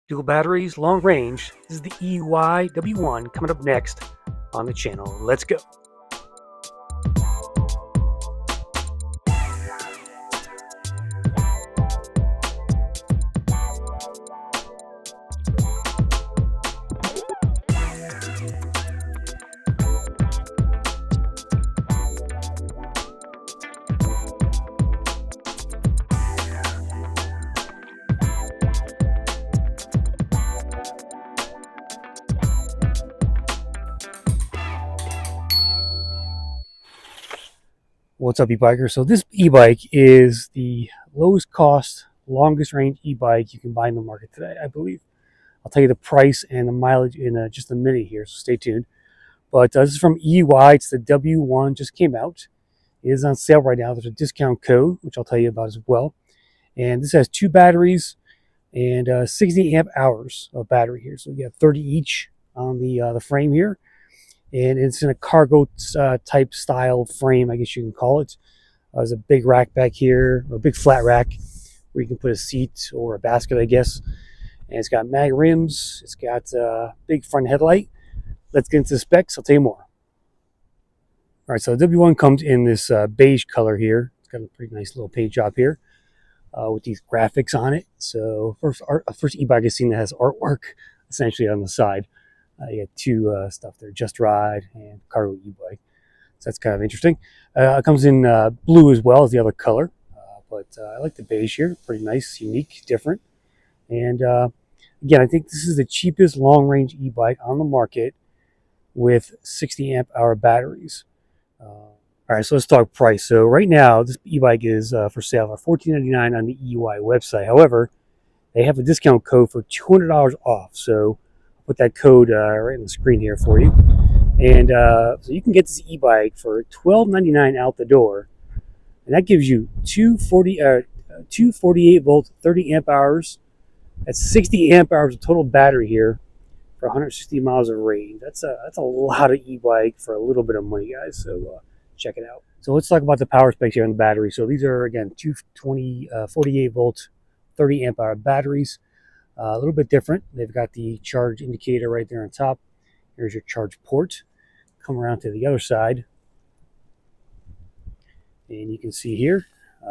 Dual batteries, long range. This is the EUY W-1 coming up next on the channel. Let's go. What's up, e-biker? So this e-bike is the lowest cost, longest range e-bike you can buy in the market today, I believe. I'll tell you the price and the mileage in just a minute here, so stay tuned. But this is from EUY. It's the W-1, just came out. It is on sale right now. There's a discount code, which I'll tell you about as well. And this has 2 batteries and 60 amp hours of battery here. So you have 30 each on the frame here. And it's in a cargo type style frame, I guess you can call it. There's a big rack back here, or a big flat rack where you can put a seat or a basket, I guess. And it's got mag rims. It's got a big front headlight. Let's get into the specs. I'll tell you more. All right, so the W1 comes in this beige color here. It's got a pretty nice little paint job here with these graphics on it. So first e-bike I've seen that has artwork essentially on the side. You got 2 stuff there, Just Ride and Cargo e-bike. So that's kind of interesting. It comes in blue as well as the other color. But I like the beige here. Pretty nice, unique, different. And again, I think this is the cheapest long-range e-bike on the market with 60 amp hour batteries. All right, so let's talk price. So right now, this e-bike is for sale for $14.99 on the EUY website. However, they have a discount code for $200 off. So put that code right on the screen here for you. And so you can get this e-bike for $12.99 out the door. And that gives you 248 volt, 30 amp hours. That's 60 amp hours of total battery here for 160 miles of range. That's a lot of e-bike for a little bit of money, guys. So check it out. So let's talk about the power specs here on the battery. So these are, again, 48 volt, 30 amp hour batteries. A little bit different. They've got the charge indicator right there on top. Here's your charge port. Come around to the other side. And you can see here,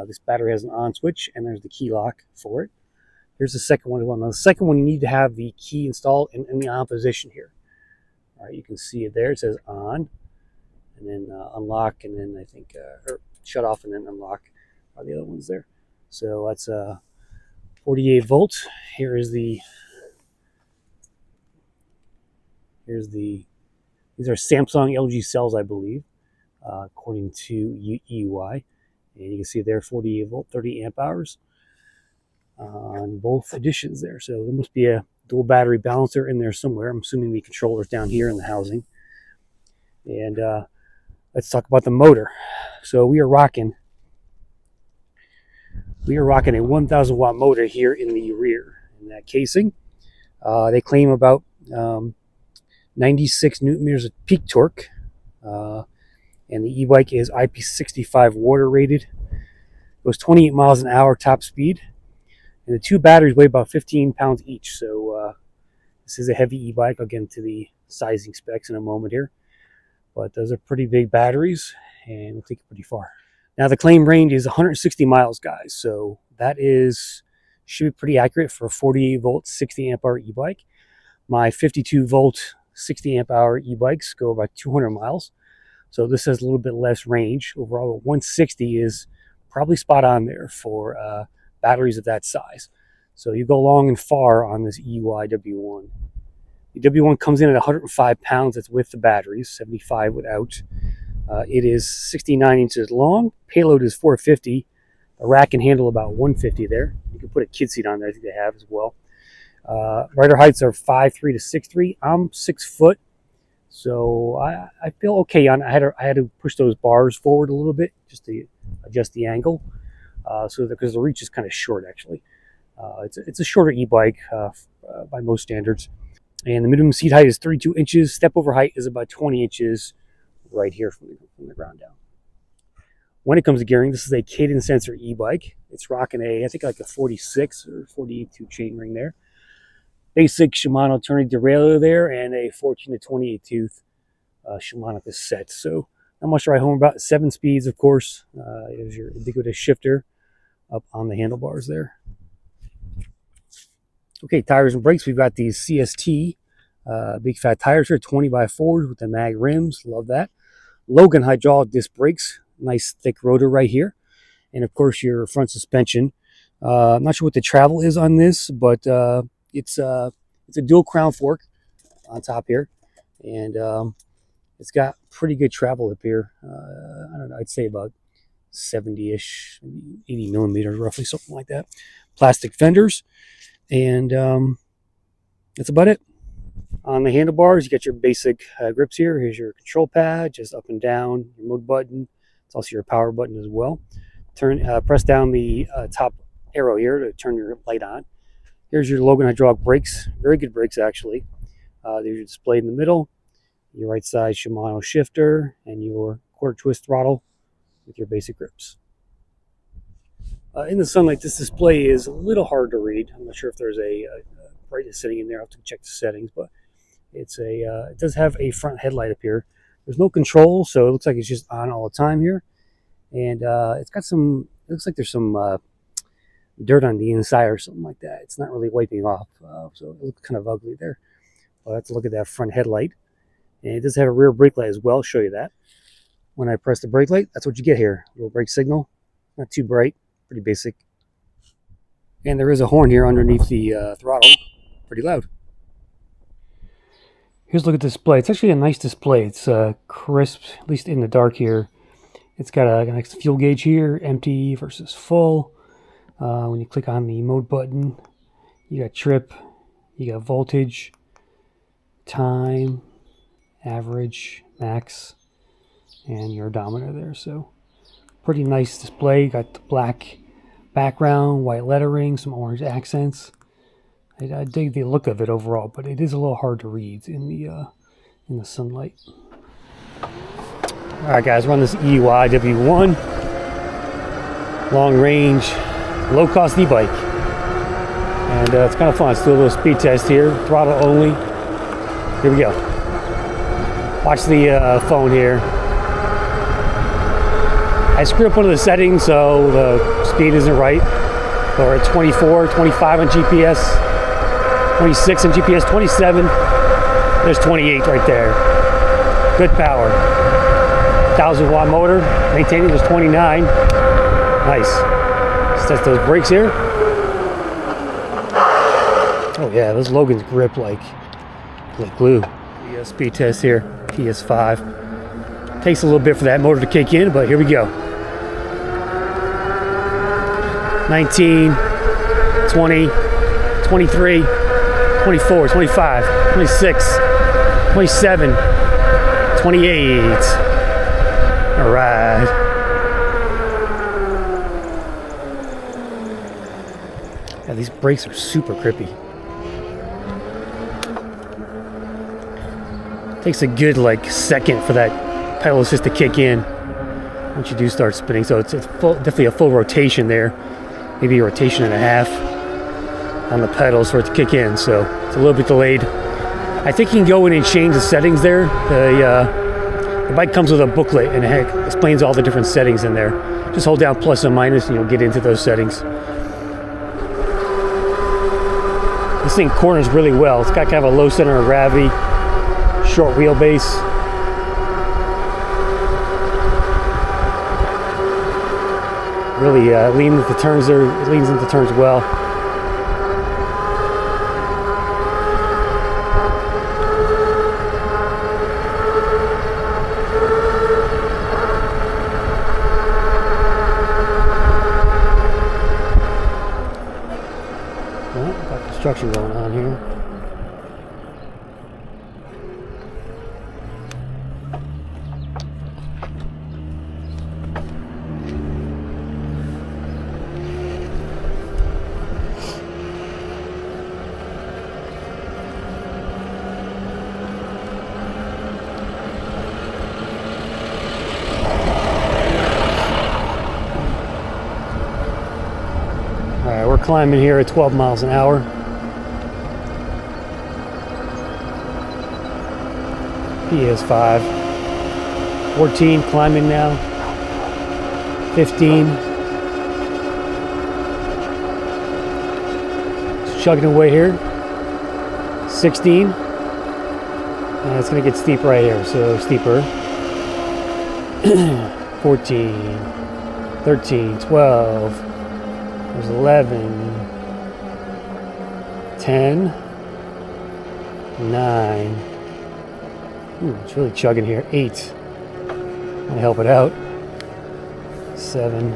this battery has an on switch, and there's the key lock for it. Here's the second one as well. Now, the second one, you need to have the key installed in the on position here. All right, you can see it there. It says on, and then unlock, and then I think or shut off and then unlock are the other ones there. So that's 48 volts. These are Samsung LG cells, I believe, according to EUY. And you can see there 48 volt, 30 amp hours on both editions there. So there must be a dual battery balancer in there somewhere. I'm assuming the controller's down here in the housing. And let's talk about the motor. So we are rocking a 1,000 watt motor here in the rear in that casing. They claim about 96 newton meters of peak torque. And the e-bike is IP65 water rated. Goes 28 miles an hour top speed. And the 2 batteries weigh about 15 pounds each. So this is a heavy e-bike. I'll get into the sizing specs in a moment here. But those are pretty big batteries and will take you pretty far. Now the claim range is 160 miles, guys. So that should be pretty accurate for a 48 volt, 60 amp hour e-bike. My 52 volt, 60 amp hour e-bikes go about 200 miles. So this has a little bit less range. Overall, 160 is probably spot on there for batteries of that size. So you go long and far on this EUY W1. The W1 comes in at 105 pounds. That's with the batteries, 75 without. It is 69 inches long. Payload is 450. The rack can handle about 150 there. You can put a kid seat on there, I think they have as well. Rider heights are 5'3" to 6'3". I'm 6 foot. So I feel okay on. I had to push those bars forward a little bit just to adjust the angle, because the reach is kind of short actually. It's a shorter e-bike by most standards, and the minimum seat height is 32 inches. Step over height is about 20 inches right here from the ground down. When it comes to gearing, this is a cadence sensor e-bike. It's rocking I think like a 46 or 48 chain ring there. basic Shimano turning derailleur there, and a 14 to 28 tooth Shimano cassette. So not much to write home about. 7 speeds, of course. There's your ubiquitous shifter up on the handlebars there. Okay, tires and brakes. We've got these CST big fat tires here, 20x4s with the mag rims. Love that. Logan hydraulic disc brakes. Nice thick rotor right here. And of course your front suspension. I'm not sure what the travel is on this, but it's a dual crown fork on top here. And it's got pretty good travel up here. I don't know, I'd say about 70-ish, 80 millimeters, roughly, something like that. Plastic fenders. And that's about it. On the handlebars, you got your basic grips here. Here's your control pad, just up and down, your mode button. It's also your power button as well. Press down the top arrow here to turn your light on. Here's your Logan hydraulic brakes. Very good brakes, actually. There's your display in the middle. Your right side Shimano shifter, and your quarter twist throttle with your basic grips. In the sunlight, this display is a little hard to read. I'm not sure if there's a brightness setting in there. I'll have to check the settings, but it does have a front headlight up here. There's no control, so it looks like it's just on all the time here. And it's got some, it looks like there's some dirt on the inside or something like that. It's not really wiping off, so it looks kind of ugly there. But let's look at that front headlight. And it does have a rear brake light as well. I'll show you that. When I press the brake light, that's what you get here. A little brake signal. Not too bright. Pretty basic. And there is a horn here underneath the throttle. Pretty loud. Here's a look at the display. It's actually a nice display. It's crisp, at least in the dark here. It's got a nice fuel gauge here. Empty versus full. When you click on the mode button, you got trip. You got voltage. Time. Average, max, and your odometer there. So pretty nice display. Got the black background, white lettering, some orange accents. I dig the look of it overall, but it is a little hard to read in the sunlight. All right, guys, we're on this EUY W-1 long range, low cost e-bike, and it's kind of fun. Let's do a little speed test here. Throttle only. Here we go. Watch the phone here. I screwed up one of the settings, so the speed isn't right. We're at 24, 25 on GPS, 26 on GPS, 27. There's 28 right there. Good power. 1,000-watt motor. Maintaining, there's 29. Nice. Let's test those brakes here. Oh yeah, those Logan's grip like glue. The speed test here. PS5. Takes a little bit for that motor to kick in, but here we go. 19, 20, 23, 24, 25, 26, 27, 28. All right. Yeah, these brakes are super grippy. Takes a good second for that pedal assist to kick in once you do start spinning. So it's definitely a full rotation there, maybe a rotation and a half on the pedals for it to kick in. So it's a little bit delayed. I think you can go in and change the settings there. The bike comes with a booklet and it explains all the different settings in there. Just hold down plus and minus and you'll get into those settings. This thing corners really well. It's got kind of a low center of gravity. Short wheelbase. Really leans into turns there. It leans into turns well. Well, got construction going on here. We're climbing here at 12 miles an hour. PS5. 14, climbing now. 15. It's chugging away here. 16. And it's going to get steep right here, so steeper. 14. 13, 12. There's 11. 10. 9. Ooh, it's really chugging here. 8. I'm gonna help it out. 7.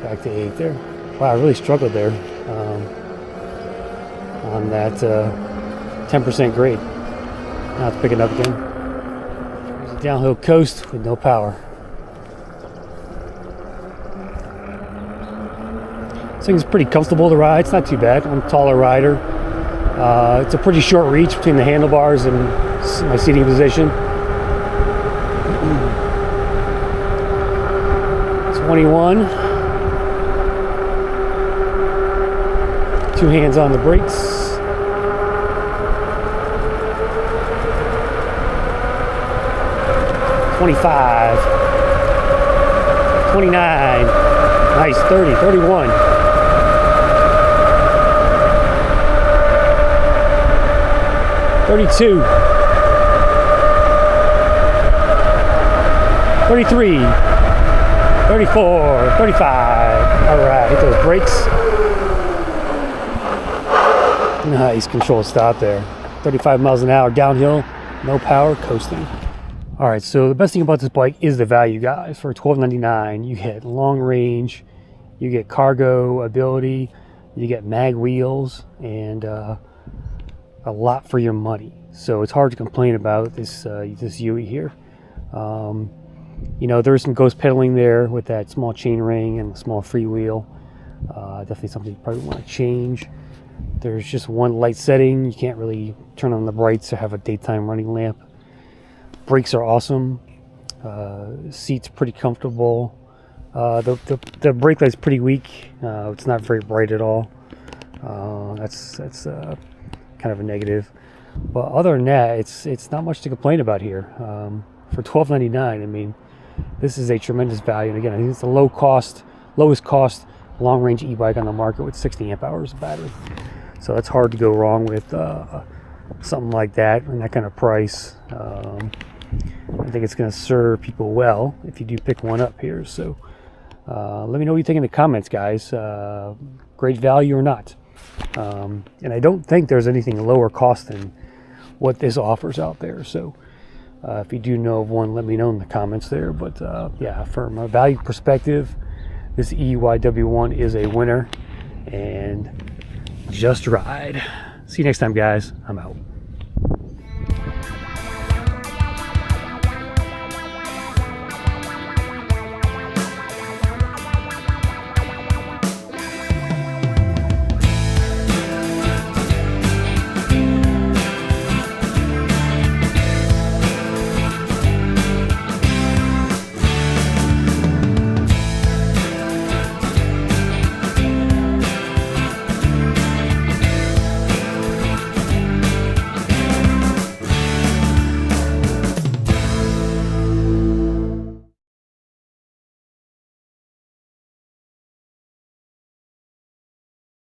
Back to 8 there. Wow, I really struggled there on that 10% grade. Now it's picking up again. There's a downhill coast with no power. This thing's pretty comfortable to ride. It's not too bad. I'm a taller rider. It's a pretty short reach between the handlebars and my seating position. 21. 2 hands on the brakes. 25. 29. Nice. 30. 31. 32. 33. 34, 35. All right, hit those brakes. Nice controlled stop there. 35 miles an hour downhill, no power, coasting. All right, so the best thing about this bike is the value, guys. For $12.99, you get long range, you get cargo ability, you get mag wheels, and a lot for your money. So it's hard to complain about this EUY here. You know, there's some ghost pedaling there with that small chain ring and the small freewheel. Definitely something you probably want to change. There's just one light setting. You can't really turn on the brights or have a daytime running lamp. Brakes are awesome. Seats pretty comfortable. The brake light's pretty weak. It's not very bright at all. That's kind of a negative. But other than that, it's not much to complain about here. For $12.99, I mean, this is a tremendous value. And again, I think it's the lowest cost long-range e-bike on the market with 60 amp hours of battery. So that's hard to go wrong with something like that and that kind of price. I think it's going to serve people well if you do pick one up here. So let me know what you think in the comments, guys. Great value or not. And I don't think there's anything lower cost than what this offers out there. So if you do know of one, let me know in the comments there. But yeah, from a value perspective, this EUY W-1 is a winner. And just ride. See you next time, guys. I'm out.